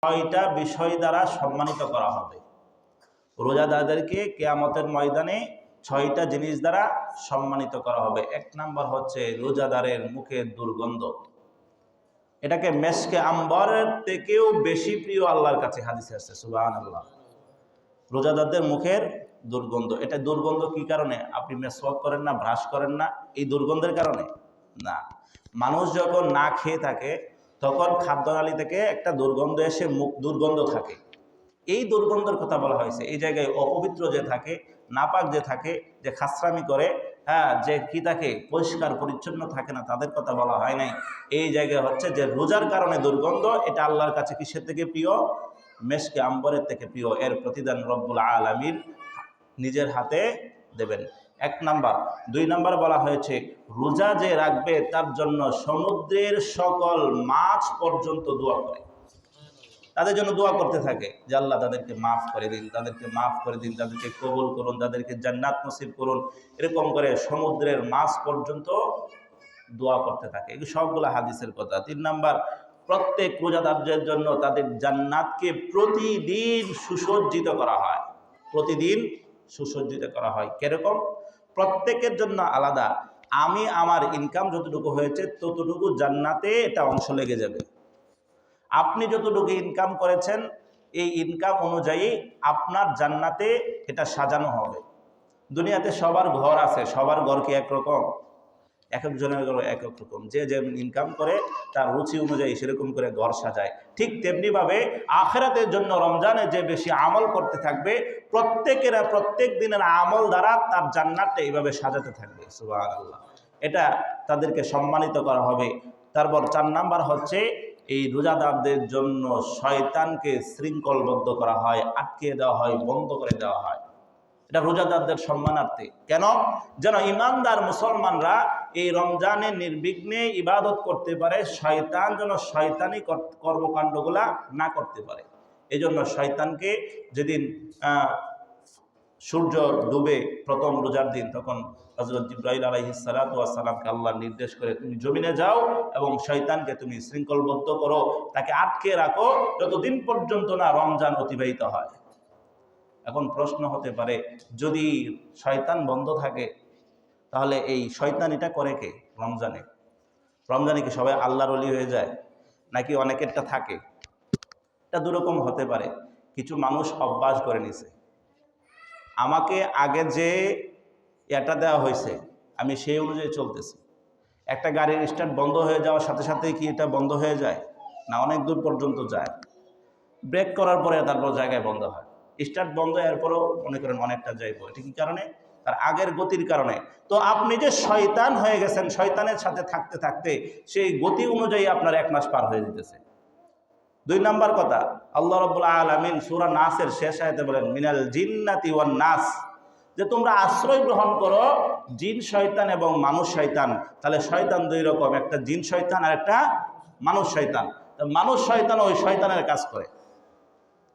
ছয়টা বিষয় দ্বারা সম্মানিত করা হবে। রোজাদারদেরকে কিয়ামতের ময়দানে ছয়টা জিনিস দ্বারা সম্মানিত করা হবে। এক নাম্বার হচ্ছে রোজাদারের মুখের দুর্গন্ধ। এটাকে মেশকে আম্বরের থেকেও বেশি প্রিয় আল্লাহর কাছে, হাদিসে আছে সুবহানাল্লাহ। রোজাদারদের মুখের দুর্গন্ধ, এটা দুর্গন্ধ কি কারণে? আপনি মেসওয়াক করেন না, ব্রাশ করেন না, এই দুর্গন্ধের কারণে না। মানুষ যখন না খেয়ে থাকে তখন খাদ্যনালী থেকে একটা দুর্গন্ধ এসে মুখ দুর্গন্ধ থাকে, এই দুর্গন্ধের কথা বলা হয়েছে। এই জায়গায় অপবিত্র যে থাকে, নাপাক যে থাকে, যে খাসরামি করে, যে কি থাকে, পরিষ্কার পরিচ্ছন্ন থাকে না, তাদের কথা বলা হয় নাই। এই জায়গায় হচ্ছে যে রোজার কারণে দুর্গন্ধ, এটা আল্লাহর কাছে কিসের থেকে প্রিয়? মেশকে আম্বরের থেকে প্রিয়। এর প্রতিদান রব্বুল আলামিন নিজের হাতে দেবেন, এক নাম্বার। দুই নাম্বার বলা হয়েছে রোজা যে রাখবে তার জন্য সমুদ্রের সকল মাছ পর্যন্ত দোয়া করে, তাদের জন্য দোয়া করতে থাকে যে আল্লাহ তাদেরকে মাফ করে দিন, তাদেরকে মাফ করে দিন, তাদেরকে কবুল করুন, তাদেরকে জান্নাত নসিব করুন। এরকম করে সমুদ্রের মাছ পর্যন্ত দোয়া করতে থাকে। এই সবগুলো হাদিসের কথা। তিন নাম্বার, প্রত্যেক রোজাদারদের জন্য তাদের জান্নাতকে প্রতিদিন সুসজ্জিত করা হয়, প্রতিদিন সুসজ্জিত করা হয়। কিরকম? প্রত্যেকের জন্য আলাদা। আমি আমার ইনকাম যতটুকু হয়েছে ততটুকু জান্নাতে এটা অংশ লেগে যাবে। আপনি যতটুকু ইনকাম করেছেন এই ইনকাম অনুযায়ী আপনার জান্নাতে এটা সাজানো হবে। দুনিয়াতে সবার ঘর আছে, সবার ঘর কি একরকম? এক একজনের ঘর এক এক রকম। যে যেমন ইনকাম করে তার রুচি অনুযায়ী সেরকম করে ঘর সাজায়। ঠিক তেমনিভাবে আখিরাতের জন্য রমজানে যে বেশি আমল করতে থাকবে, প্রত্যেকেরা প্রত্যেক দিনের আমল দ্বারা তার জান্নাতটা এইভাবে সাজাতে থাকবে। সুবহানাল্লাহ। এটা তাদেরকে সম্মানিত করা হবে। তারপর 4 নাম্বার হচ্ছে এই রোজাদারদের জন্য শয়তানকে শৃঙ্খলবদ্ধ করা হয়, আটকে দেওয়া হয়, বন্ধ করে দেওয়া হয়। এটা রোজাদারদের সম্মানার্থে। কেন? যেন ইমানদার মুসলমানরা এই রমজানে নির্বিঘ্নে ইবাদত করতে পারে, শয়তান যেন শয়তানি কর্মকাণ্ডগুলা না করতে পারে। এই জন্য শয়তানকে যেদিন সূর্য ডুবে প্রথম রোজার দিন, তখন হযরত জিবরাইল আলাইহিস সালাতু ওয়াস সালামকে আল্লাহ নির্দেশ করে তুমি জমিনে যাও এবং শয়তানকে তুমি শৃঙ্খলবদ্ধ করো, তাকে আটকে রাখো যতদিন পর্যন্ত না রমজান অতিবাহিত হয়। এখন প্রশ্ন হতে পারে, যদি শয়তান বন্ধ থাকে তাহলে এই শয়তান এটা করে কে? রমজানে রমজানে কি সবাই আল্লাহর ওলি হয়ে যায়, নাকি অনেকেরটা থাকে? এটা দুরকম হতে পারে। কিছু মানুষ অভ্যাস করে নিছে, আমাকে আগে যে এটা দেওয়া হয়েছে আমি সেই অনুযায়ী চলতেছি। একটা গাড়ির স্টার্ট বন্ধ হয়ে যাওয়ার সাথে সাথেই কি এটা বন্ধ হয়ে যায়? না, অনেক দূর পর্যন্ত যায়। ব্রেক করার পরে তারপর জায়গায় বন্ধ হয়। স্টার্ট বন্ধ, এরপরও মনে করেন অনেকটা যাইব। এটা কি কারণে? তার আগের গতির কারণে। তো আপনি যে শয়তান হয়ে গেছেন, শয়তানের সাথে থাকতে থাকতে সেই গতি অনুযায়ী আপনার 1 মাস পার হয়ে যেতেছে। 2 নাম্বার কথা, আল্লাহ রাব্বুল আলামিন সূরা নাসের শেষ আয়াতে বলেন মিনাল জিন্নাতি ওয়ান নাস, যে তোমরা আশ্রয় গ্রহণ করো জিন শয়তান এবং মানুষ শয়তান। তাহলে শয়তান 2 রকম, একটা জিন শয়তান আর একটা মানুষ শয়তান। মানুষ শয়তান ওই শয়তানের কাজ করে।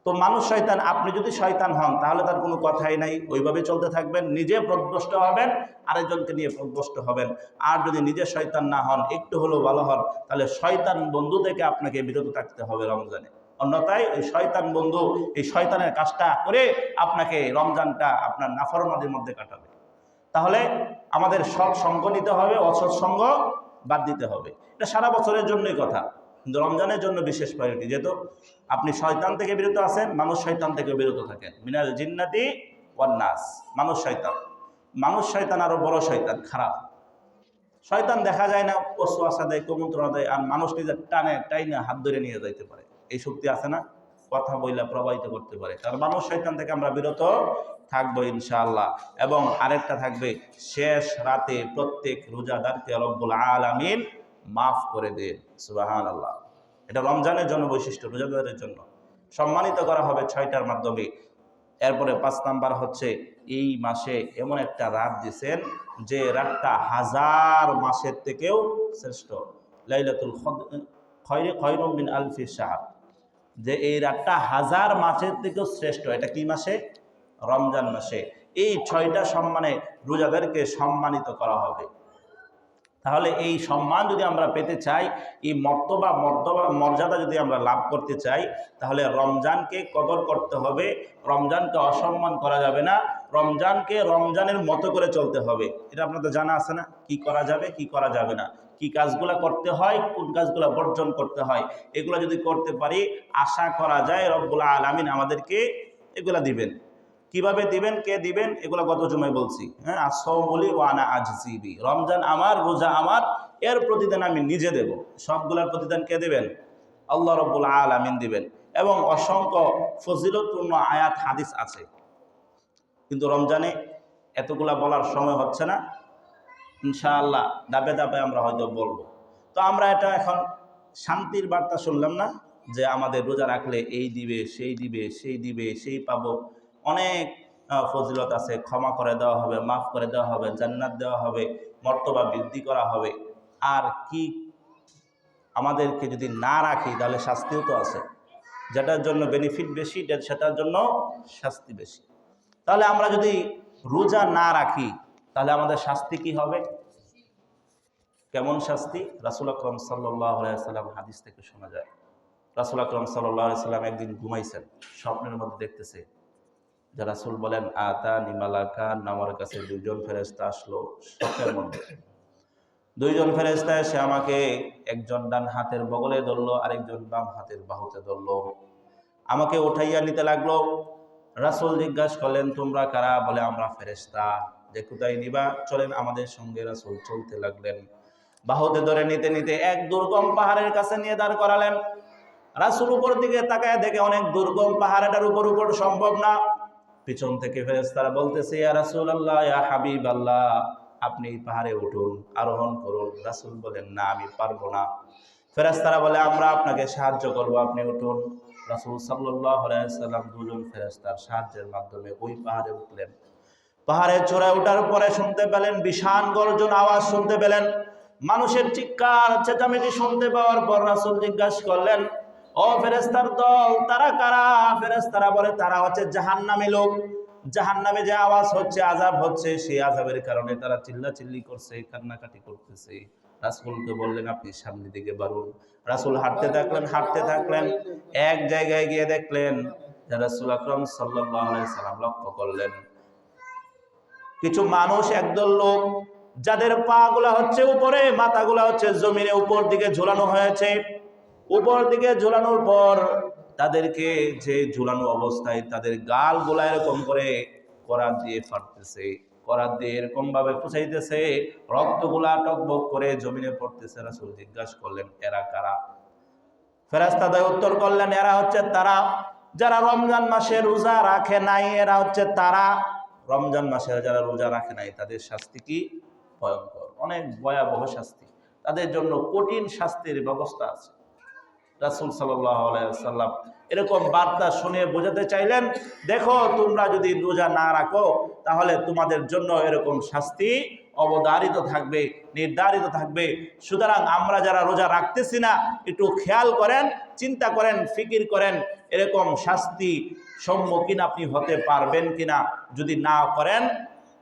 তো মানুষ শয়তান, আপনি যদি শয়তান হন তাহলে তার কোনো কথাই নাই, ওইভাবে চলতে থাকবেন, নিজে পথভ্রষ্ট হবেন, আরেকজনকে নিয়ে পথভ্রষ্ট হবেন। আর যদি নিজে শয়তান না হন, একটু হলেও ভালো হন, তাহলে শয়তান বন্ধু থেকে আপনাকে বিরত থাকতে হবে রমজানে। অন্যথায় ওই শয়তান বন্ধু এই শয়তানের কাজটা করে আপনাকে রমজানটা আপনার নাফরমানির মধ্যে কাটাবে। তাহলে আমাদের সৎ সঙ্গ নিতে হবে, অসৎ সঙ্গ বাদ দিতে হবে। এটা সারা বছরের জন্যই কথা, কিন্তু রমজানের জন্য বিশেষ প্রায়োরিটি। যেহেতু আপনি শয়তান থেকে বিরত আছেন, মানুষ শয়তান থেকে বিরত থাকেন। মিনাল জিন্নাতি ওয়ান নাস, মানুষ শয়তান। মানুষ শয়তান আরো বড় শয়তান, খারাপ শয়তান। দেখা যায় না, ওয়াসওয়াসা দেয়, কুমন্ত্রণা দেয়, আর মানুষ নিজের টাইনে হাত ধরে নিয়ে যাইতে পারে। এই শক্তি আছে না, কথা বইলা প্রবাহিত করতে পারে। কারণ মানুষ শয়তান থেকে আমরা বিরত থাকবো ইনশাআল্লাহ। এবং আরেকটা থাকবে, শেষ রাতে প্রত্যেক রোজাদারকে রব্বুল আলামিন মাফ করে দেন। সুবহানাল্লাহ। এটা রমজানের জন্য বৈশিষ্ট্য, রোজাদারের জন্য সম্মানিত করা হবে 6টার মাধ্যমে। এরপরে 5 নাম্বার হচ্ছে এই মাসে এমন একটা রাত দিয়েছেন যে রাতটা 1000 মাসের থেকেও শ্রেষ্ঠ। লাইলাতুল খায়রুম মিন আলফি শাহর, যে এই রাতটা 1000 মাসের থেকেও শ্রেষ্ঠ। এটা কি মাসে? রমজান মাসে। এই 6টা সম্মানে রোজাদারকে সম্মানিত করা হবে। তাহলে এই সম্মান যদি আমরা পেতে চাই, এই মর্যাদা যদি আমরা লাভ করতে চাই, তাহলে রমজানকে কদর করতে হবে, রমজানকে অসম্মান করা যাবে না, রমজানকে রমজানের মতো করে চলতে হবে। এটা আপনাদের জানা আছে না, কি করা যাবে কি করা যাবে না, কি কাজগুলো করতে হয়, কোন কাজগুলো বর্জন করতে হয়। এগুলো যদি করতে পারি, আশা করা যায় রব্বুল আলামিন আমাদেরকে এগুলা দিবেন। কিভাবে দিবেন, কে দিবেন, এগুলো গত জুমায় বলছি। হ্যাঁ, আসৌমুলি ওয়ানা আজজিবি, রমজান আমার, রোজা আমার, এর প্রতিদান আমি নিজে দেব। সবগুলোর প্রতিদান কে দেবেন? আল্লাহ রব্বুল আলামিন দিবেন। এবং অসংখ্য ফজিলতপূর্ণ আয়াত হাদিস আছে, কিন্তু রমজানে এতগুলা বলার সময় হচ্ছে না। ইনশাআল্লাহ ধাপে ধাপে আমরা হয়তো বলবো। তো আমরা এটা এখন শান্তির বার্তা শুনলাম না, যে আমাদের রোজা রাখলে এই দিবে, সেই দিবে, সেই দিবে, সেই পাবো। অনেক ফজিলত আছে, ক্ষমা করে দেওয়া হবে, মাফ করে দেওয়া হবে, জান্নাত দেওয়া হবে, মর্তবা বৃদ্ধি করা হবে। আর কি, আমাদেরকে যদি না রাখি তাহলে শাস্তিও তো আছে, যেটার জন্য বেনিফিট বেশি সেটার জন্য শাস্তি বেশি। তাহলে আমরা যদি রোজা না রাখি তাহলে আমাদের শাস্তি কি হবে? কেমন শাস্তি? রাসূল আকরাম সাল্লাল্লাহু আলাইহি ওয়াসাল্লাম হাদিস থেকে শোনা যায়, রাসূল আকরাম সাল্লাল্লাহু আলাইহি ওয়াসাল্লাম একদিন ঘুমাইছেন, স্বপ্নের মধ্যে দেখতেছে যে রাসূল বলেন, আতানি মালাকান, আমার কাছে দুইজন ফেরেশতা আসলো স্বপ্নের মধ্যে। দুইজন ফেরেশতা এসে আমাকে, একজন ডান হাতের বগলে ধরলো, আরেকজন বাম হাতের বাহুতে ধরলো, আমাকে উঠাইয়া নিতে লাগলো। রাসূল জিজ্ঞাসা করলেন, তোমরা কারা? বলে, আমরা ফেরেশতা। যে কোথায় নিবা? চলেন আমাদের সঙ্গে। রাসূল চলতে লাগলেন, বাহুতে ধরে নিতে নিতে এক দুর্গম পাহাড়ের কাছে নিয়ে দাঁড় করালেন। রাসূল উপর দিকে তাকায় দেখে অনেক দুর্গম পাহাড়, এটার উপর সম্ভব না। পিছন থেকে ফেরেশতারা বলতেছে, ইয়া রাসূলুল্লাহ, ইয়া হাবিবাল্লাহ, আপনি পাহাড়ে উঠুন, আরোহণ করুন। রাসূল বলেন, না, আমি পারবো না। ফেরেশতারা বলে, আমরা আপনাকে সাহায্য করব, আপনি উঠুন। রাসূল সাল্লাল্লাহু আলাইহি ওয়াসাল্লাম দুজন ফেরেশতার সাহায্যের মাধ্যমে ওই পাহাড়ে উঠলেন। পাহাড়ের চূড়ায় ওঠার পরে শুনতে পেলেন বিশাল গর্জন আওয়াজ, শুনতে পেলেন মানুষের চিৎকার চেঁচামেচি। শুনতে পাওয়ার পর রাসূল জিজ্ঞাসা করলেন, ও ফেরেশতার দল, তারা কারা? ফেরেশতারা বলে, তারা হচ্ছে জাহান্নামী লোক। জাহান্নামে যে আওয়াজ হচ্ছে, আযাব হচ্ছে, সেই আযাবের কারণে তারা চিল্লাচিল্লি করছে, কান্নাকাটি করতেছে। রাসূলকে বললেন, আপনি সামনের দিকে বাড়ুন। রাসূল হাঁটতে থাকলেন। এক জায়গায় গিয়ে দেখলেন যে রাসূল আকরাম সাল্লাল্লাহু আলাইহি সাল্লাম লক্ষ্য করলেন কিছু মানুষ, একদল লোক, যাদের পা গুলা হচ্ছে উপরে, মাথাগুলা হচ্ছে জমিনে উপর দিকে ঝুলানো হয়েছে। উপর দিকে ঝুলানোর পর তাদেরকে, যে ঝুলানো অবস্থায়, তাদের গাল গুলা এরকম করে করাত দিয়ে ফাটতেছে, করাত দিয়ে এরকম ভাবে ফুঁসাইতেছে, রক্তগুলা টকবক করে জমিনে পড়তেছে। রাসূল জিজ্ঞাসা করলেন, এরা কারা? ফেরেশতারা উত্তর করলেন, এরা হচ্ছে তারা যারা রমজান মাসে রোজা রাখে নাই। এরা হচ্ছে তারা, রমজান মাসে যারা রোজা রাখে নাই, তাদের শাস্তি কি ভয়ঙ্কর, অনেক ভয়াবহ শাস্তি, তাদের জন্য কঠিন শাস্তির ব্যবস্থা আছে। রাসূল সাল্লাল্লাহু আলাইহি ওয়াসাল্লাম এরকম বার্তা শুনে বোঝাতে চাইলেন, দেখো, তোমরা যদি রোজা না রাখো তাহলে তোমাদের জন্য এরকম শাস্তি অবধারিত থাকবে, নির্ধারিত থাকবে। সুতরাং আমরা যারা রোজা রাখতেছি না, একটু খেয়াল করেন, চিন্তা করেন, ফিকির করেন, এরকম শাস্তি সম্মুখীন আপনি হতে পারবেন কিনা। যদি না করেন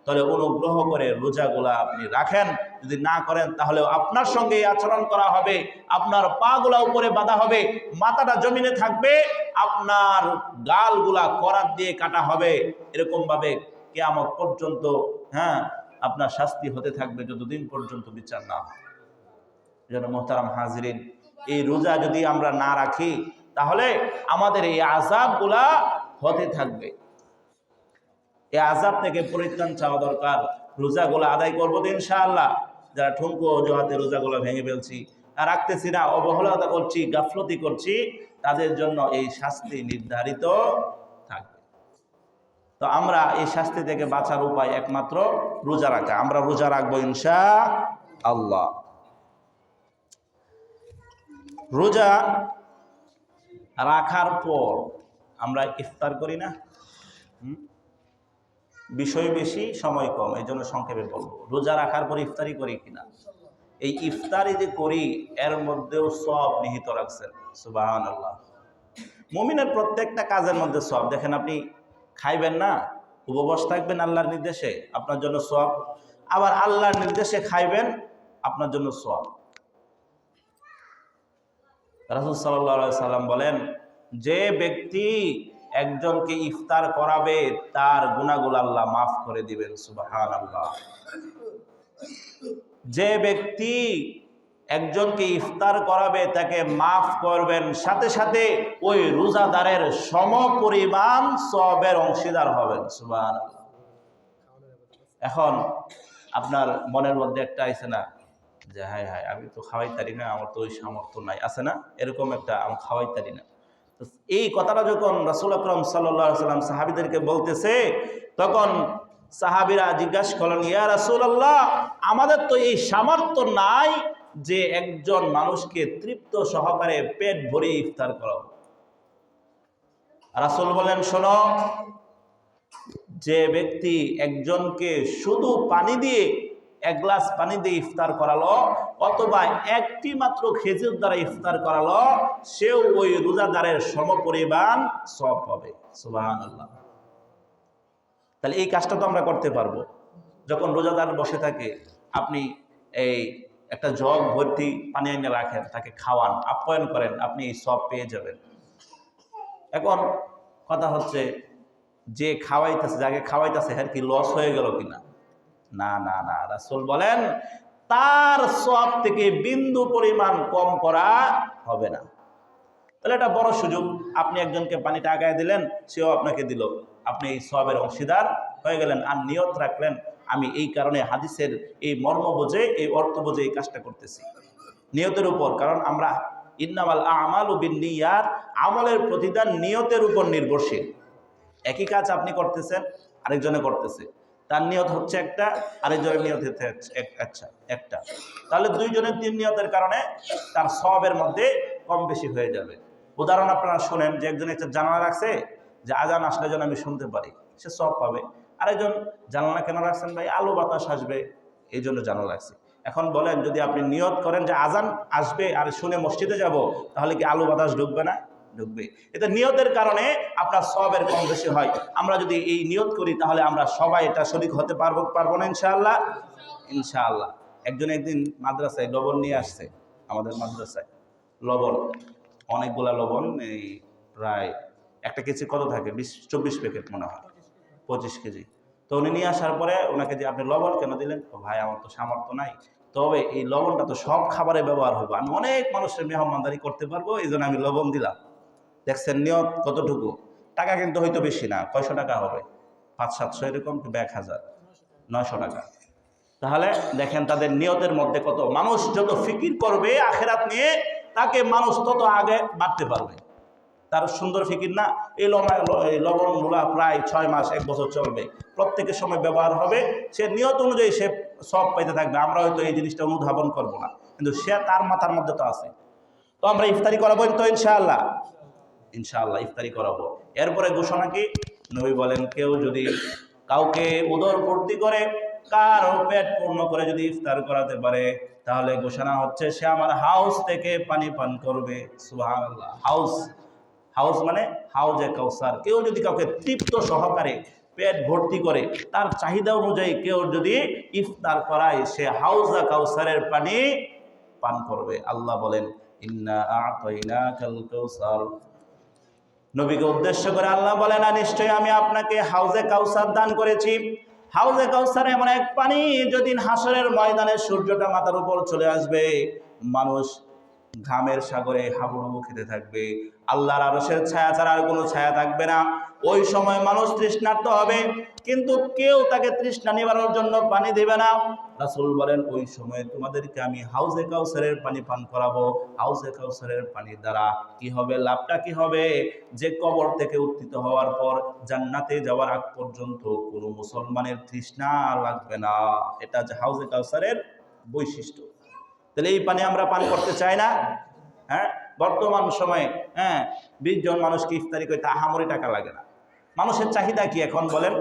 তাহলে অনুগ্রহ করে রোজাগুলা আপনি রাখেন। যদি না করেন তাহলে আপনার সঙ্গে আচরণ করা হবে, আপনার পা গুলা উপরে বাঁধা হবে, মাথাটা জমিনে থাকবে, আপনার গালগুলা করাত দিয়ে কাটা হবে। এরকম ভাবে কিয়ামত পর্যন্ত, হ্যাঁ, আপনার শাস্তি হতে থাকবে যতদিন পর্যন্ত বিচার না হয়। যেন মোহতারাম হাজিরিন, এই রোজা যদি আমরা না রাখি তাহলে আমাদের এই আযাবগুলা হতে থাকবে। এই আযাব থেকে পরিত্রাণ চাওয়া দরকার। রোজাগুলো আদায় করবো তো ইনশাআল্লাহ। যারা ঠুনকো অজুহাতে রোজাগুলো ভেঙে ফেলছি, রাখতেছি না, অবহেলতা করছি, গাফলতি করছি, তাদের জন্য এই শাস্তি নির্ধারিত থাকবে। তো আমরা এই শাস্তি থেকে বাঁচার উপায় একমাত্র রোজা রাখা। আমরা রোজা রাখবো ইনশাআল্লাহ। রোজা রাখার পর আমরা ইফতার করি না, বিষয় বেশি, সময় কম, এই জন্য সংক্ষেপে বলবো। রোজা রাখার পর ইফতারি করি কিনা? এই ইফতারি যে করি এর মধ্যেও সব নিহিত রাখছেন, সুবহানাল্লাহ। মুমিনের প্রত্যেকটা কাজের মধ্যে সব। দেখেন, আপনি খাইবেন না, উপবাস থাকবেন আল্লাহর নির্দেশে, আপনার জন্য সব। আবার আল্লাহর নির্দেশে খাইবেন, আপনার জন্য সওয়াব। রাসূল সাল্লাল্লাহু আলাইহি সাল্লাম বলেন, যে ব্যক্তি একজনকে ইফতার করাবে তার গুনাহগুলো আল্লাহ মাফ করে দিবেন। সুবহানাল্লাহ। যে ব্যক্তি একজনকে ইফতার করাবে তাকে মাফ করবেন, সাথে সাথে ওই রোজাদারের সমপরিমাণ সওয়াবের অংশীদার হবেন। সুবহানাল্লাহ। এখন আপনার মনের মধ্যে একটা আইছে না যে হায় হায় আমি তো খাওয়াই পারি না, আমার তো ওই সামর্থ্য নাই, আছে না এরকম একটা, আমি খাওয়াই পারি না। তো এই কথাটা যখন রাসূল আকরাম সাল্লাল্লাহু আলাইহি সাল্লাম সাহাবীদেরকে বলতেছে, তখন সাহাবীরা জিজ্ঞাসা করলেন, ইয়া রাসূলুল্লাহ, আমাদের তো এই সামর্থ্য নাই যে একজন মানুষকে তৃপ্ত সহকারে পেট ভরে ইফতার করাবো। রাসূল বলেন, শোনো, যে ব্যক্তি একজনকে শুধু পানি দিয়ে, এক গ্লাস পানি দিয়ে ইফতার করালো অথবা একটি মাত্র খেজুর দ্বারা ইফতার করালো, সেও ওই রোজাদারের সমপরিমাণ সওয়াব পাবে। সুবহানাল্লাহ। তাহলে এই কাজটা তো আমরা করতে পারবো। যখন রোজাদার বসে থাকে, আপনি এই একটা জগ ভর্তি পানি এনে রাখেন, তাকে খাওয়ান, আপ্যায়ন করেন, আপনি এই সওয়াব পেয়ে যাবেন। এখন কথা হচ্ছে, যে খাওয়াইতেছে, যাকে খাওয়াইতেছে হ্যাঁ কি লস হয়ে গেল কিনা? না না না, রাসূল বলেন তার সওয়াব থেকে বিন্দু পরিমাণ কম করা হবে না। তাহলে এটা বড় সুযোগ। আপনি একজনকে পানিটা আগায় দিলেন, সেও আপনাকে দিল, আপনি এই সওয়াবের অংশীদার হয়ে গেলেন। আর নিয়ত রাখলেন, আমি এই কারণে হাদিসের এই মর্ম বোঝে, এই অর্থ বোঝে এই কাজটা করতেছি, নিয়তের উপর। কারণ আমরা ইন্নামাল আমালু বিন্নিয়াত, আমলের প্রতিদান নিয়তের উপর নির্ভরশীল। একই কাজ আপনি করতেছেন, আরেকজনে করতেছে, তার নিয়ত হচ্ছে একটা, আরেকজনের নিয়ত হচ্ছে একটা, তাহলে দুইজনের তিন নিয়তের কারণে তার সওয়াবের মধ্যে কম বেশি হয়ে যাবে। উদাহরণ আপনারা শোনেন, যে একজন একটা জানালা রাখছে যে আজান আসলে যেন আমি শুনতে পারি, সে সওয়াব পাবে। আরেকজন জানালা কেন রাখছেন? ভাই আলো বাতাস আসবে, এই জন্য জানালা রাখছে। এখন বলেন, যদি আপনি নিয়ত করেন যে আজান আসবে আর শুনে মসজিদে যাব, তাহলে কি আলো বাতাস ঢুকবে না? ঢুকবে। এটা নিয়তের কারণে আপনার সওয়াবের কম বেশি হয়। আমরা যদি এই নিয়ত করি, তাহলে আমরা সবাই এটা শরীক হতে পারবো না ইনশাআল্লাহ? ইনশাআল্লাহ। একদিন মাদ্রাসায় লবণ নিয়ে আসছে, আমাদের মাদ্রাসায় লবণ, অনেকগুলা লবণ, এই প্রায় একটা কেজি কত থাকে, 24 প্যাকেট মনে হয়, 25 কেজি। তো উনি নিয়ে আসার পরে ওনাকে যে আপনি লবণ কেন দিলেন? ভাই আমার তো সামর্থ্য নাই, তবে এই লবণটা তো সব খাবারে ব্যবহার হবে, আমি অনেক মানুষের মেহমানদারি করতে পারবো, এই জন্য আমি লবণ দিলাম। দেখছেন নিয়ত কতটুকু? টাকা কিন্তু হয়তো বেশি না, কয়শো টাকা হবে, 500-700 এরকম, 1000, 900 টাকা। তাহলে দেখেন তাদের নিয়তের মধ্যে কত। মানুষ যত ফিকির করবে আখেরাত নিয়ে, তাকে মানুষ তত আগে বাড়তে পারবে। তার সুন্দর ফিকির না, এই লবণগুলা প্রায় 6 মাস 1 বছর চলবে, প্রত্যেকের সময় ব্যবহার হবে, সে নিয়ত অনুযায়ী সে সব পাইতে থাকবে। আমরা হয়তো এই জিনিসটা অনুধাবন করবো না, কিন্তু সে তার মাথার মধ্যে তো আছে। তো আমরা ইফতারি করাবো তো ইনশাআল্লাহ? ইনশাআল্লাহ ইফতারি করাবো। এরপরে ঘোষণা কি? নবী বলেন, কেউ যদি কাউকে উদর পূর্তি করে, কারো পেট পূর্ণ করে যদি ইফতার করাতে পারে, তাহলে ঘোষণা হচ্ছে সে আমার হাউস থেকে পানি পান করবে। সুবহানাল্লাহ। হাউস মানে হাউজে কাউসার। কেউ যদি কাউকে তৃপ্ত সহকারে পেট ভর্তি করে, তার চাহিদা অনুযায়ী কেউ যদি ইফতার করায়, সে হাউজে কাউসারের পানি পান করবে। আল্লাহ বলেন, ইন্না আ'তাইনাকাল কাউসার। নবীকে উদ্দেশ্য করে আল্লাহ বলেন, নিশ্চয়ই আমি আপনাকে হাউজে কাউসার দান করেছি। হাউজে কাউসার এমন এক পানি, যেদিন হাসরের ময়দানে সূর্যটা মাথার উপর চলে আসবে, মানুষ ঘামের সাগরে হাবুডুবু খেতে থাকবে, আল্লাহর আরশের ছায়া ছাড়া আর কোনো ছায়া থাকবে না। ওই সময় মানুষ তৃষ্ণার্ত হবে, কিন্তু কেউ তাকে তৃষ্ণা নিবারণের জন্য পানি দেবে না। রাসূল বলেন, ওই সময় তোমাদেরকে আমি হাউজে কাউসারের পানি পান করাবো। হাউজে কাউসারের পানির দ্বারা কি হবে? লাভটা কি হবে? যে কবর থেকে উত্থিত হওয়ার পর জান্নাতে যাওয়ার আগ পর্যন্ত কোনো মুসলমানের তৃষ্ণা লাগবে না। এটা যে হাউজে কাউসারের বৈশিষ্ট্য। তাহলে এই পানি আমরা পান করতে চাই না? হ্যাঁ, বর্তমান সময়ে 20 জন মানুষকে ইফতারি করতে আহামরি টাকা লাগে না। মানুষের চাহিদা কি এখন বলেন?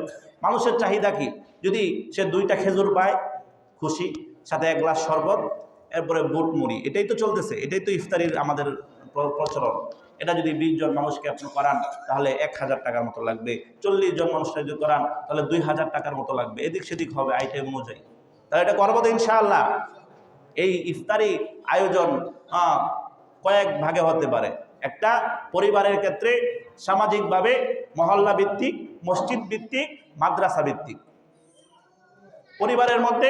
মানুষের চাহিদা কি? যদি সে 2টা খেজুর পায়, খুশি, সাথে 1 গ্লাস শরবত, এরপরে বুট মুড়ি, এটাই তো চলতেছে, এটাই তো ইফতারির আমাদের প্রচলন। এটা যদি 20 জন মানুষকে আপনি করান, তাহলে 1000 টাকার মতো লাগবে। 40 জন মানুষকে যদি করান, তাহলে 2000 টাকার মতো লাগবে। এদিক সেদিক হবে আইটেম অনুযায়ী। তাহলে এটা করবো তো ইনশাআল্লাহ? এই ইফতারি আয়োজন কয়েক ভাগে হতে পারে। একটা পরিবারের ক্ষেত্রে, সামাজিকভাবে, মহল্লা ভিত্তিক, মসজিদ ভিত্তিক, মাদ্রাসা ভিত্তিক। পরিবারের মধ্যে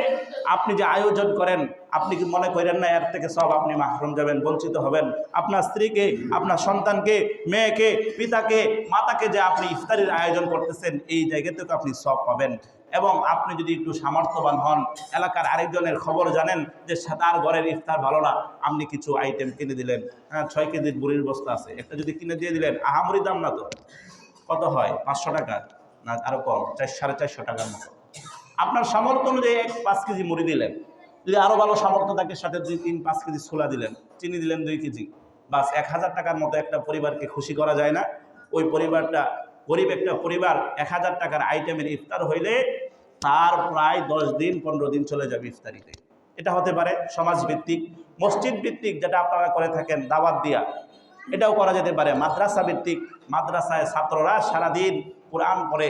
আপনি যে আয়োজন করেন, আপনি কি মনে করেন না এর থেকে সব আপনি মাহরুম যাবেন, বঞ্চিত হবেন? আপনার স্ত্রীকে, আপনার সন্তানকে, মেয়েকে, পিতাকে, মাতাকে যে আপনি ইফতারির আয়োজন করতেছেন, এই জায়গা থেকে আপনি সব পাবেন। এবং আপনি যদি একটু সামর্থ্যবান হন, এলাকার আরেকজনের খবর জানেন যে তার ঘরের ইফতার ভালো না, আপনি কিছু আইটেম কিনে দিলেন। 6 কেজির বুড়ির বস্তা আছে, একটা যদি কিনে দিয়ে দিলেন, আহামরি দাম না তো, কত হয়? 500 টাকা না আরো কম, 450 টাকার মতো। আপনার সামর্থ্য অনুযায়ী 5 কেজি মুড়ি দিলেন। যদি আরো ভালো সামর্থ্য থাকে, সাথে 2-3-5 কেজি ছোলা দিলেন, চিনি দিলেন 2 কেজি, বাস 1000 টাকার মতো একটা পরিবারকে খুশি করা যায় না? ওই পরিবারটা, গরিব একটা পরিবার, 1000 টাকার আইটেমের ইফতার হইলে তার প্রায় 10 দিন 15 দিন চলে যাবে ইফতারিতে। এটা হতে পারে সমাজ ভিত্তিক। মসজিদ ভিত্তিক, যেটা আপনারা করে থাকেন দাওয়াত দিয়া, এটাও করা যেতে পারে। মাদ্রাসা ভিত্তিক, মাদ্রাসায় ছাত্ররা সারাদিন কোরআন পড়ে,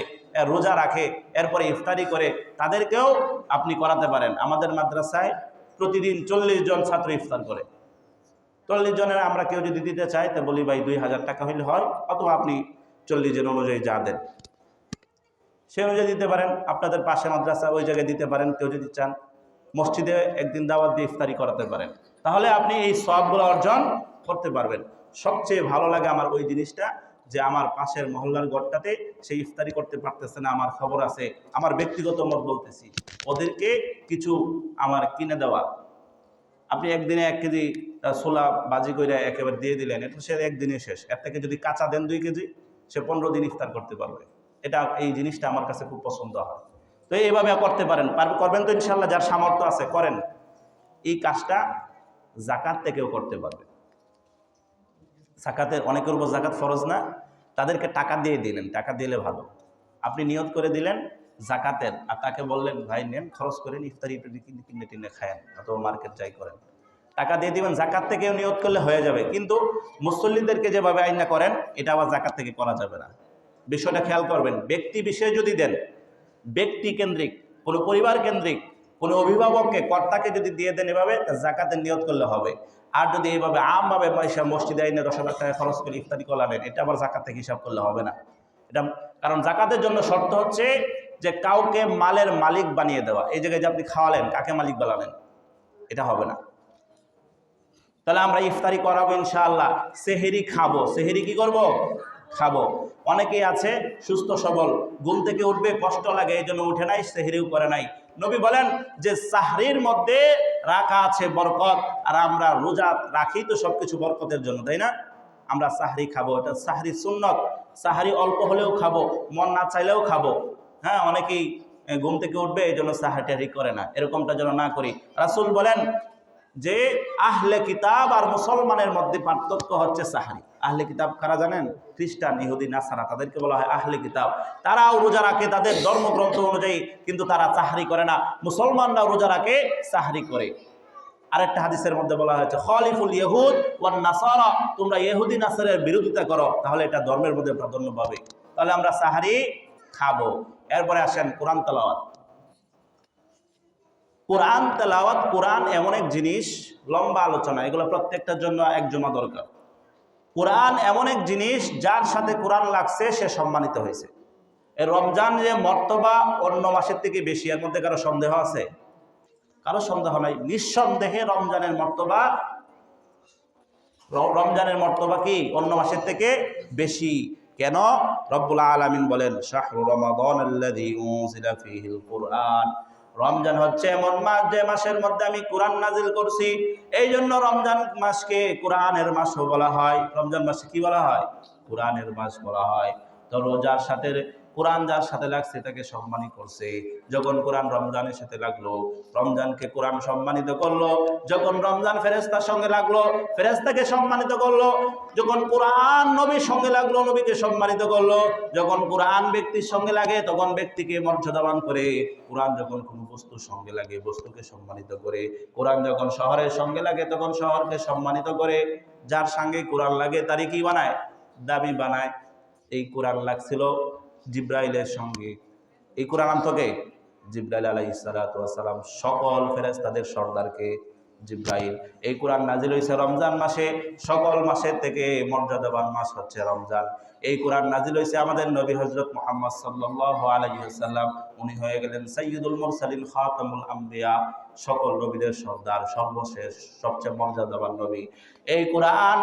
রোজা রাখে, এরপরে ইফতারি করে, তাদেরকেও আপনি করাতে পারেন। আমাদের মাদ্রাসায় প্রতিদিন 40 জন ছাত্র ইফতার করে। 40 জনের আমরা কেউ যদি দিতে চাই, তো বলি ভাই 2000 টাকা হইলে হয়, অথবা আপনি 40 জন অনুযায়ী যা দেন সে অনুযায়ী দিতে পারেন। আপনাদের পাশে মাদ্রাসা, ওই জায়গায় দিতে পারেন। কেউ যদি চান মসজিদে একদিন দাওয়াত দিয়ে ইফতারি করাতে পারেন, তাহলে আপনি এই সওয়াবগুলো অর্জন করতে পারবেন। সবচেয়ে ভালো লাগে আমার ওই জিনিসটা, যে আমার পাশের মহল্লার ঘরটাতে সে ইফতারি করতে পারতেছে না, আমার খবর আছে, আমার ব্যক্তিগত মত বলতেছি, ওদেরকে কিছু আমার কিনে দেওয়া। আপনি একদিনে 1 কেজি ছোলা বাজি করে একেবারে দিয়ে দিলেন, এটা সে একদিনে শেষ। এর থেকে যদি কাঁচা দেন 2 কেজি, সে 15 দিন ইফতার করতে পারবে। এটা, এই জিনিসটা আমার কাছে খুব পছন্দ হয়। তো এইভাবে করতে পারেন, করবেন তো ইনশাল্লাহ? যার সামর্থ্য আছে করেন। এই কাজটা জাকাত থেকেও করতে পারবে। জাকাতের, অনেকের উপর জাকাত ফরজ না, তাদেরকে টাকা দিয়ে দিলেন, টাকা দিলে ভালো। আপনি নিয়ত করে দিলেন জাকাতের, আর তাকে বললেন ভাই নেন, খরচ করেন, ইফতারি কিনে টিনে খায়েন, অথবা মার্কেট যাই করেন, টাকা দিয়ে দিবেন। জাকাত থেকেও নিয়ত করলে হয়ে যাবে। কিন্তু মুসল্লিদেরকে যেভাবে আইনা করেন, এটা আবার জাকাত থেকে করা যাবে না। বিষয়টা খেয়াল করবেন। ব্যক্তি বিষয়ে যদি দেন, ব্যক্তি কেন্দ্রিক, কোনো পরিবার কেন্দ্রিক, কোনো অভিভাবককে, কর্তাকে যদি দিয়ে দেন এভাবে, জাকাতের নিয়ত করলে হবে। আর যদি এইভাবে আমভাবে পয়সা মসজিদে আইনে 10,000 টাকা খরচ করে ইফতারি করলেন, এটা আবার জাকাত থেকে হিসাব করলে হবে না। এটা, কারণ জাকাতের জন্য শর্ত হচ্ছে যে কাউকে মালের মালিক বানিয়ে দেওয়া। এই জায়গায় যে আপনি খাওয়ালেন, কাকে মালিক বানালেন, এটা হবে না। তাহলে আমরা ইফতারি করাবো ইনশাআল্লাহ, সেহেরি খাবো। সেহেরি কি করব? খাবো। অনেকেই আছে সুস্থ সবল, ঘুম থেকে উঠবে কষ্ট লাগে, এই জন্য উঠে নাই, সেহেরিও করে নাই। নবী বলেন যে সাহরির মধ্যে রাখা আছে বরকত, আর আমরা রোজা রাখি তো সবকিছু বরকতের জন্য, তাই না? আমরা সাহরি খাবো, এটা সাহরি সুন্নত। সাহরি অল্প হলেও খাবো, মন না চাইলেও খাবো। হ্যাঁ, অনেকেই ঘুম থেকে উঠবে এই জন্য সাহারি করে না, এরকমটা যেন না করি। রাসূল বলেন যে আহলে কিতাব আর মুসলমানের মধ্যে পার্থক্য হচ্ছে সাহারি। আহলে কিতাব কারা জানেন? খ্রিস্টান, ইহুদি, নাসারা, তাদেরকে বলা হয় আহলে কিতাব। তারাও রোজা রাখে তাদের ধর্মগ্রন্থ অনুযায়ী, কিন্তু তারা সাহারি করে না। মুসলমানরাও রোজা রাখে, সাহারি করে। আরেকটা হাদিসের মধ্যে বলা হয়েছে খলিফুল ইহুদ ওয়ান নাসারা, তোমরা ইহুদি নাসারের বিরোধিতা করো, তাহলে এটা ধর্মের মধ্যে প্রাধান্য পাবে। তাহলে আমরা সাহারি খাবো। এরপরে আসেন কোরআন তেলাওয়াত। কোরআন তেলাওয়াত, কোরআন এমন এক জিনিস, লম্বা আলোচনা, এগুলো প্রত্যেকটার জন্য এক জমা দরকার। কোরআন এমন এক জিনিস, যার সাথে কোরআন লাগছে সে সম্মানিত হয়েছে। এই রমজান যে মর্তবা অন্য মাসের থেকে বেশি, এর মধ্যে কারো সন্দেহ আছে? কারো সন্দেহ নাই। নিঃসন্দেহে রমজানের মর্তবা কি অন্য মাসের থেকে বেশি। কেন? রব্বুল আলামিন বলেন শাহরু রমাদানাল্লাযী উনজিলা ফীহিল কুরআন, রমজান হচ্ছে এমন মাস যে মাসের মধ্যে আমি কোরআন নাজিল করছি। এই জন্য রমজান মাসকে কোরআনের মাসও বলা হয়। রমজান মাসে কি বলা হয়? কোরআনের মাস বলা হয়। তো রোজার সাথে কোরআন যার সাথে লাগছে তাকে সম্মানিত করছে। যখন কোরআন রমজানের সাথে লাগলো, রমজানকে কোরআন সম্মানিত করলো। যখন রমজান ফেরেশতার সঙ্গে লাগলো, ফেরেশতাকে সম্মানিত করলো। যখন কোরআন নবীর সঙ্গে লাগলো, নবীকে সম্মানিত করলো। যখন কোরআন ব্যক্তির সঙ্গে লাগে, তখন ব্যক্তিকে মর্যাদাবান করে। কোরআন যখন কোনো বস্তুর সঙ্গে লাগে, বস্তুকে সম্মানিত করে। কোরআন যখন শহরের সঙ্গে লাগে, তখন শহরকে সম্মানিত করে। যার সঙ্গে কোরআন লাগে তারই কি বানায়? দাবি বানায়। এই কোরআন লাগছিল জিব্রাইলের সঙ্গে। এই কোরআন আনতো কে? জিব্রাইল আলাইহিস সালাতু ওয়াস সালাম সকল ফেরেশতাদের সর্দারকে। জিব্রাইল। এই কোরআন নাজিল হয়েছে রমজান মাসে, সকল মাসের থেকে মর্যাদাবান মাস হচ্ছে রমজান। এই কোরআন নাজিল হয়েছে আমাদের নবী হযরত মুহাম্মদ সাল্লাল্লাহু আলাইহি ওয়াসাল্লাম, উনি হয়ে গেলেন সাইয়্যিদুল মুরসালিন খাতামুল আম্বিয়া, সকল নবীদের সর্দার, সর্বশেষ সবচেয়ে মর্যাদাবান নবী। এই কোরআন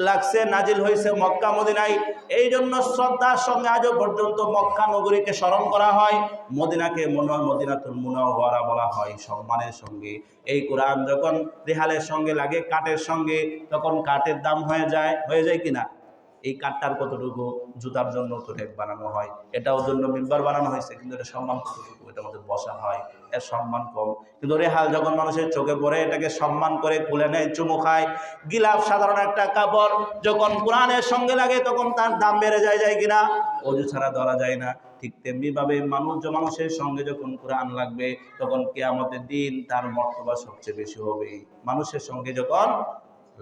লাগছে নাজিল হয়েছে মক্কা মদিনায়, এই জন্য শ্রদ্ধার সঙ্গে আজও পর্যন্ত মক্কা নগরীকে স্মরণ করা হয়, মদিনাকে মদিনাতুল মুনাওয়ারা বলা হয় সম্মানের সঙ্গে। এই কোরআন যখন রেহালের সঙ্গে লাগে, কাঠের সঙ্গে, তখন কাঠের দাম হয়ে যায় কিনা? এই কাঠটার কতটুকু? জুতার জন্য তো রেক বানানো হয়, এটাও জন্য মিম্বার বানানো হয়েছে, কিন্তু এটা সম্মান কতটুকু? এটার মধ্যে বসা হয়, এর সম্মান কম। কিন্তু রেহাল যখন মানুষের চোখে পড়ে, এটাকে সম্মান করে খুলে নেয়, চুমু খায়। গিলাফ সাধারণ একটা কাপড়, যখন কোরআনের সঙ্গে লাগে তখন তার দাম বেড়ে যায় কিনা? অজু ছাড়া ধরা যায় না। ঠিক তেমনি ভাবে মানুষের সঙ্গে যখন কোরআন লাগবে, তখন কিয়ামতের দিন তার মর্তবা সবচেয়ে বেশি হবে মানুষের সঙ্গে যখন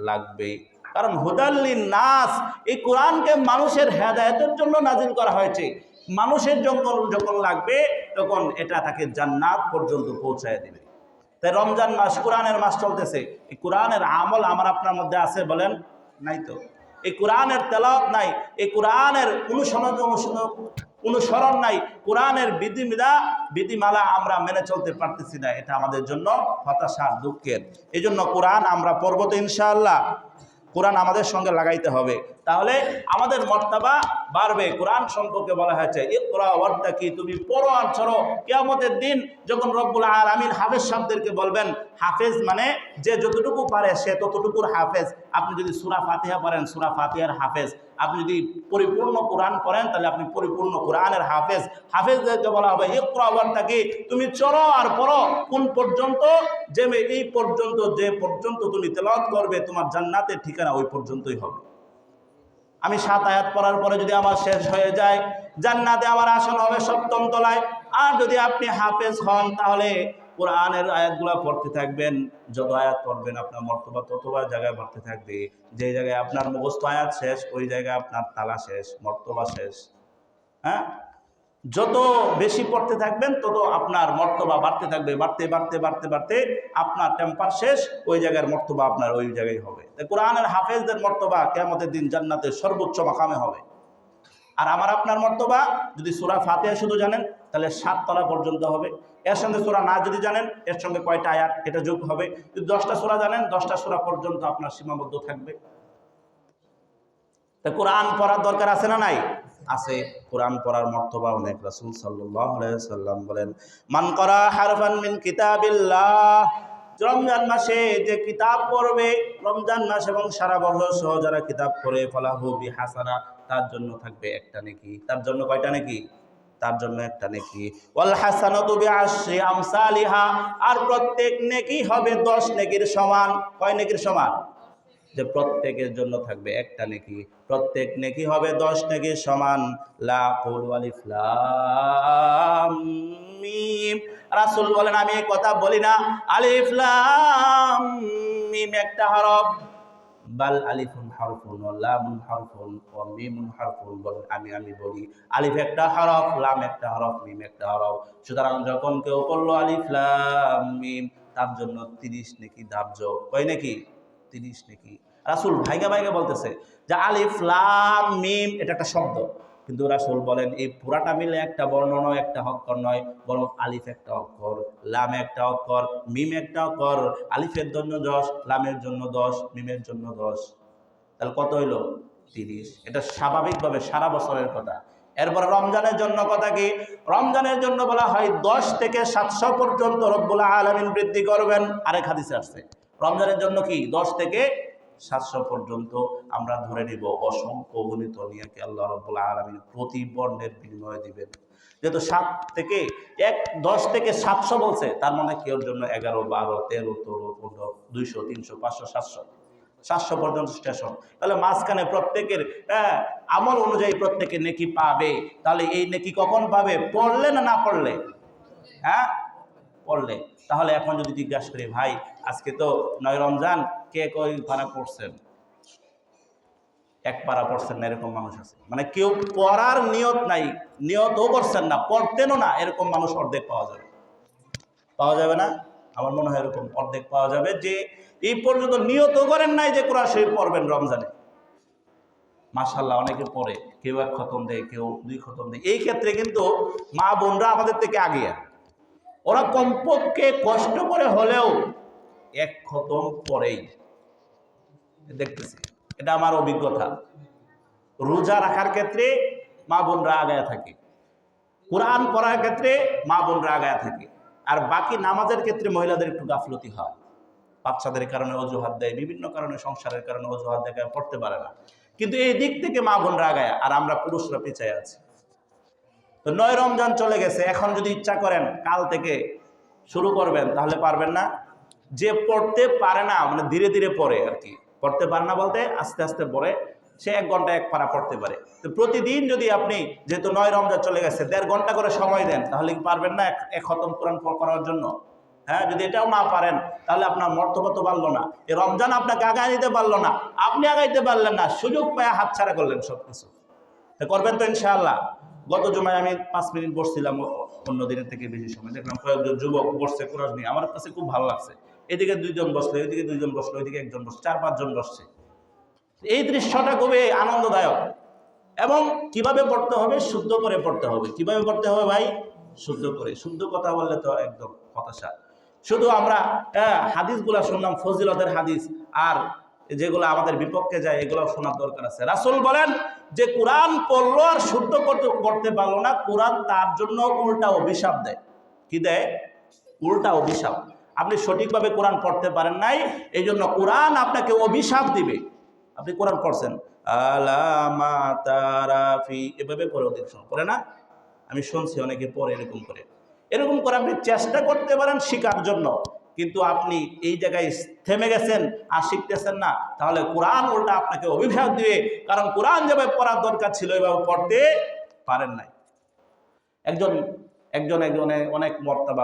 লাগবে। কারণ হুদাল্লিন নাস, এই কোরআনকে মানুষের হেদায়েতের জন্য নাজিল করা হয়েছে। মানুষের যখন লাগবে, তখন এটা তাকে জান্নাত পর্যন্ত পৌঁছায় দিবে। তাই রমজান মাস কোরআনের মাস চলতেছে, এই কোরআনের আমল আমার আপনার মধ্যে আছে বলেন? নাই তো। এই কোরআনের তেলাওয়াত নাই, এই কোরআনের অনুসরণ নাই, কোরআনের বিধিমালা আমরা মেনে চলতে পারতেছি না, এটা আমাদের জন্য হতাশার, দুঃখের। এই জন্য কোরআন আমরা পড়ব তো ইনশাআল্লাহ, কোরআন আমাদের সঙ্গে লাগাইতে হবে, তাহলে আমাদের মর্তবা বাড়বে। কোরআন সম্পর্কে বলা হয়েছে ইকরা ওয়াত্তাকি, তুমি পড়ো আর চলো। কিয়ামতের দিন যখন রব্বুল আলামিন হাফেজ শব্দকে বলবেন, হাফেজ মানে যে যতটুকু পারে সে ততটুকুর হাফেজ। আপনি যদি সূরা ফাতিহা পড়েন, সূরা ফাতিহার হাফেজ। আপনি যদি পরিপূর্ণ কোরআন পড়েন, তাহলে আপনি পরিপূর্ণ কোরআনের হাফেজ। হাফেজদেরকে বলা হবে ইকরা ওয়াত্তাকি, তুমি চলো আর পড়ো। কোন পর্যন্ত? এই পর্যন্ত, যে পর্যন্ত তুমি তেলাওয়াত করবে তোমার জান্নাতের ঠিকানা ওই পর্যন্তই হবে। আমি 7 আয়াত পড়ার পরে যদি আমার শেষ হয়ে যায়, জান্নাতে আমার আসন হবে 7ম তলায়। আর যদি আপনি হাফেজ হন, তাহলে কোরআনের আয়াতগুলো পড়তে থাকবেন। যত আয়াত পড়বেন আপনার মর্তবা ততবার জায়গায় বাড়তে থাকবে। যে জায়গায় আপনার মুখস্থ আয়াত শেষ, ওই জায়গায় আপনার তালা শেষ, মর্তবা শেষ। হ্যাঁ, যত বেশি পড়তে থাকবেন তত আপনার মর্তবা বাড়তে থাকবে, বাড়তে আপনার টেম্পার শেষ, ওই জায়গার মর্তবা আপনার ওই জায়গায় হবে। কোরআনের হাফেজদের মর্তবা কিয়ামতের দিন জান্নাতের সর্বোচ্চ মাকামে হবে। আর আমার আপনার মর্তবা, যদি সূরা ফাতিহা শুধু জানেন তাহলে 7 তলা পর্যন্ত হবে। এর সঙ্গে সূরা না যদি জানেন, এর সঙ্গে কয়টা আয়াত এটা যোগ হবে। যদি 10টা সূরা জানেন, 10টা সূরা পর্যন্ত আপনার সীমাবদ্ধ থাকবে। তা কোরআন পড়ার দরকার আছে না নাই? আছে। কোরআন পড়ার মর্তবা অনেক। রাসূল সাল্লাল্লাহু আলাইহি ওয়াসাল্লাম বলেন, মান ক্বারা হারফান মিন কিতাবিল্লাহ, রমজান মাসে যে কিতাব পড়বে, রমজান মাস এবং সারা বছর সহ যারা কিতাব পড়ে, ফালাহু বিহাসানা, তার জন্য থাকবে একটা নেকি। তার জন্য কয়টা নেকি? তার জন্য একটা নেকি। ওয়াল হাসানাতু বিআশরি আমসালিহা, আর প্রত্যেক নেকি হবে 10 নেকির সমান। কয় নেকির সমান? যে প্রত্যেকের জন্য থাকবে একটা নেকি, প্রত্যেক নেকি হবে 10 নেকির সমান। লা কুল আলিফ লাম মিম, রাসূল বলেন আমি এই কথা বলি না আলিফ লাম মিম একটা হরফ, বাল আলিফুন হারফুন ওয়া লামুন হারফুন ওয়া মিমুন হারফুন, বলেন আমি বলি আলিফ একটা হরফ, লাম একটা হরফ, মিম একটা হরফ। সুতরাং যখন কেউ পড়লো আলিফ লাম মিম, তার জন্য 30 নেকি ধার্য। কয় নেকি? 30 নেকি। রাসূল ভাইগা বলতেছে যে আলিফ লাম মিম এটা একটা শব্দ, কিন্তু রাসূল বলেন এই পুরাটা মিলে একটা বর্ণ নয়, একটা অক্ষর নয়, বরং আলিফ একটা অক্ষর, লাম একটা অক্ষর, মিম একটা অক্ষর। আলিফের জন্য 10, লামের জন্য 10, মিমের জন্য 10, তাহলে কত হইল? 30। এটা স্বাভাবিকভাবে সারা বছরের কথা। এরপর রমজানের জন্য কথা কি? রমজানের জন্য বলা হয় 10 থেকে 700 পর্যন্ত রব্বুল আলামিন বৃদ্ধি করবেন। আরেক হাদিসে আসছে রমজানের জন্য কি 10 থেকে 700 পর্যন্ত আমরা ধরে নিব অসংখ্য অগণিত নিয়াকে আল্লাহ রাব্বুল আলামিন প্রতি বর্ণের বিনিময়ে দিবেন। যেহেতু 10 থেকে 700 বলছে, তার মানে কেউর জন্য 11, 12, 13, 14, 15, 200, 300, 500, 700 পর্যন্ত স্টেশন। তাহলে মাঝখানে প্রত্যেকের আমল অনুযায়ী প্রত্যেকে নেকি পাবে। তাহলে এই নেকি কখন পাবে? পড়লে না পড়লে? হ্যাঁ, পড়লে। তাহলে এখন যদি জিজ্ঞাসা করি, ভাই আজকে তো 9 রমজান, কে কয় পারা পড়ছেন? 1 পারা পড়ছেন না, এরকম মানুষ আছে। মানে কেউ পড়ার নিয়ত নাই, নিয়তও করছেন না, পড়তেনও না, এরকম মানুষ অর্ধেক পাওয়া যাবে না? আমার মনে হয় এরকম অর্ধেক পাওয়া যাবে, যে এই পর্যন্ত নিয়ত করেন নাই যে কোরআন শরীফ পড়বেন রমজানে। মাশাআল্লাহ অনেকে পড়ে, কেউ 1 খতম দেয়, কেউ 2 খতম দেয়। এই ক্ষেত্রে কিন্তু মা বোনরা আমাদের থেকে আগিয়া, ওরা কমপক্ষে কষ্ট করে হলেও 1 খতম পড়েই দেখতেছি, এটা আমার অভিজ্ঞতা। রোজা রাখার ক্ষেত্রে মা বোনরা আগায়া থাকে, কোরআন পড়ার ক্ষেত্রে মা বোনরা আগায়া থাকে, আর বাকি নামাজের ক্ষেত্রে মহিলাদের একটু গাফলতি হয়। বাচ্চাদের কারণে অজুহাত দেয়, বিভিন্ন কারণে, সংসারের কারণে অজুহাত দেখায় পড়তে পারে না। কিন্তু এই দিক থেকে মা বোনরা আগায়, আর আমরা পুরুষরা পিছায় আছি। তো 9 রমজান চলে গেছে, এখন যদি ইচ্ছা করেন কাল থেকে শুরু করবেন তাহলে পারবেন না। যে পড়তে পারে না, মানে ধীরে ধীরে পড়ে আর কি, পড়তে পারে না বলতে আস্তে আস্তে পড়ে, সে 1 ঘন্টা 1 পারা পড়তে পারে। তো প্রতিদিন যদি আপনি, যেহেতু 9 রমজান চলে গেছে, 1.5 ঘন্টা করে সময় দেন, তাহলে কি পারবেন না এক খতম কোরআন করার জন্য? হ্যাঁ, যদি এটাও না পারেন তাহলে আপনার মর্তবত বাড়লো না, এই রমজান আপনাকে আগায় দিতে পারলো না, আপনি আগাইতে পারলেন না, সুযোগ পায় হাতছাড়া করলেন সবকিছু। তো করবেন তো ইনশাআল্লাহ। গত জুমায় আমি 5 মিনিট বসছিলাম, অন্য দিনের থেকে বেশি সময় দেখলাম কয়েকজন যুবক বসছে কোরআন নিয়ে, আমার কাছে খুব ভালো লাগছে। এদিকে 2 জন বসলো, এদিকে 2 জন বসলো, ওইদিকে 1 জন বসছে, 4-5 জন বসছে। এই দৃশ্যটা খুবই আনন্দদায়ক। এবং কিভাবে পড়তে হবে? শুদ্ধ করে পড়তে হবে। কিভাবে পড়তে হবে ভাই? শুদ্ধ করে। শুদ্ধ কথা বললে তো একদম হতাশা। শুধু আমরা হাদিসগুলা শুনলাম, ফজিলতের হাদিস, আর যেগুলো আমাদের বিপক্ষে যায় এগুলো শোনার দরকার আছে। রাসূল বলেন যে কোরআন পড়লো আর শুদ্ধ করতে পারলো না, কোরআন তার জন্য উল্টা অভিশাপ দেয়। কি দেয়? উল্টা অভিশাপ। আপনি সঠিকভাবে কোরআন পড়তে পারেন নাই, এই জন্য কোরআন আপনাকে অভিশাপ দিবে। আপনি কোরআন পড়ছেন আলামা তারাফি, এভাবে পড়ে অধিক সময় পড়ে না, আমি শুনছি অনেকে পড়ে এরকম করে। এরকম করে আপনি চেষ্টা করতে পারেন শেখার জন্য, কিন্তু আপনি এই জায়গায় থেমে গেছেন আর শিখতেছেন না, তাহলে কোরআন উল্টা আপনাকে অভিশাপ দিবে। কারণ কোরআন যেভাবে পড়ার দরকার ছিল এভাবে পড়তে পারেন নাই। একজনে অনেক মর্তবা